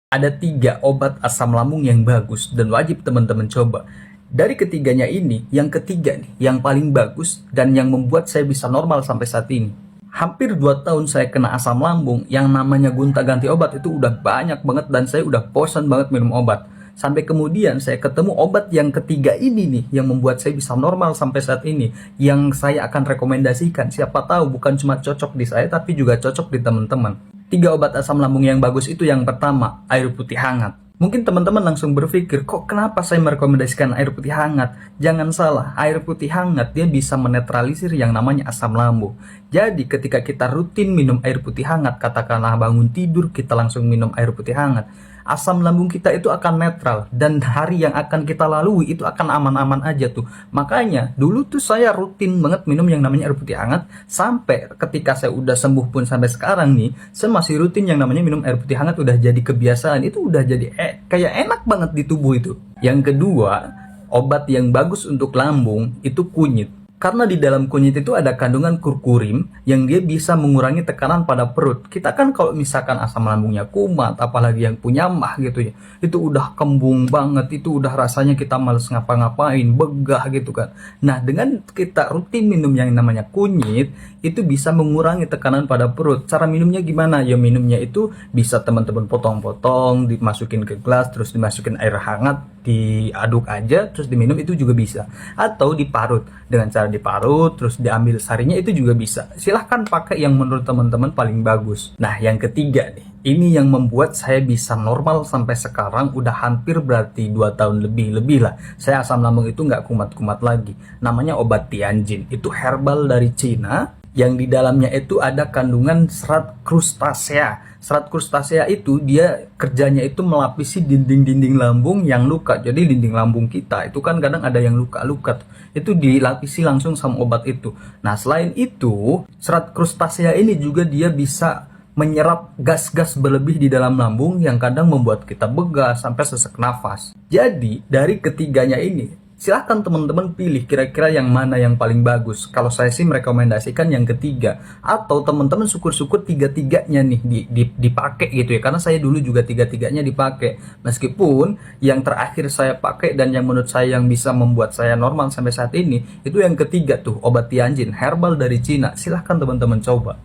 Ada 3 obat asam lambung yang bagus dan wajib teman-teman coba. Dari ketiganya ini, yang ketiga nih, yang paling bagus dan yang membuat saya bisa normal sampai saat ini. Hampir 2 tahun saya kena asam lambung, yang namanya gonta-ganti obat itu udah banyak banget dan saya udah bosan banget minum obat. Sampai kemudian saya ketemu obat yang ketiga ini nih, yang membuat saya bisa normal sampai saat ini. Yang saya akan rekomendasikan, siapa tahu bukan cuma cocok di saya, tapi juga cocok di teman-teman. 3 obat asam lambung yang bagus itu yang pertama, air putih hangat. Mungkin teman-teman langsung berpikir, kok kenapa saya merekomendasikan air putih hangat? Jangan salah, air putih hangat dia bisa menetralisir yang namanya asam lambung. Jadi ketika kita rutin minum air putih hangat, katakanlah bangun tidur kita langsung minum air putih hangat, asam lambung kita itu akan netral dan hari yang akan kita lalui itu akan aman-aman aja tuh. Makanya dulu tuh saya rutin banget minum yang namanya air putih hangat, sampai ketika saya udah sembuh pun sampai sekarang nih saya masih rutin yang namanya minum air putih hangat, udah jadi kebiasaan, itu udah jadi kayak enak banget di tubuh itu. Yang kedua, obat yang bagus untuk lambung itu kunyit. Karena di dalam kunyit itu ada kandungan kurkurin yang dia bisa mengurangi tekanan pada perut. Kita kan kalau misalkan asam lambungnya kumat, apalagi yang punya mah gitu ya, itu udah kembung banget, itu udah rasanya kita males ngapa-ngapain, begah gitu kan. Nah, dengan kita rutin minum yang namanya kunyit, itu bisa mengurangi tekanan pada perut. Cara minumnya gimana? Ya minumnya itu bisa teman-teman potong-potong, dimasukin ke gelas, terus dimasukin air hangat, diaduk aja, terus diminum itu juga bisa. Atau diparut, dengan cara diparut terus diambil sarinya itu juga bisa. Silahkan pakai yang menurut teman-teman paling bagus. Nah, yang ketiga nih, ini yang membuat saya bisa normal sampai sekarang, udah hampir berarti 2 tahun lebih lah saya asam lambung itu nggak kumat-kumat lagi. Namanya obat Tianjin, itu herbal dari Cina yang di dalamnya itu ada kandungan serat krustasea. Serat krustasea itu dia kerjanya itu melapisi dinding-dinding lambung yang luka. Jadi dinding lambung kita itu kan kadang ada yang luka-luka, itu dilapisi langsung sama obat itu. Nah, selain itu, serat krustasea ini juga dia bisa menyerap gas-gas berlebih di dalam lambung yang kadang membuat kita begah sampai sesak nafas. Jadi dari ketiganya ini, silahkan teman-teman pilih kira-kira yang mana yang paling bagus. Kalau saya sih merekomendasikan yang ketiga. Atau teman-teman syukur-syukur tiga-tiganya nih dipakai gitu ya. Karena saya dulu juga tiga-tiganya dipakai. Meskipun yang terakhir saya pakai dan yang menurut saya yang bisa membuat saya normal sampai saat ini, itu yang ketiga tuh, obat Tianjin, herbal dari Cina. Silahkan teman-teman coba.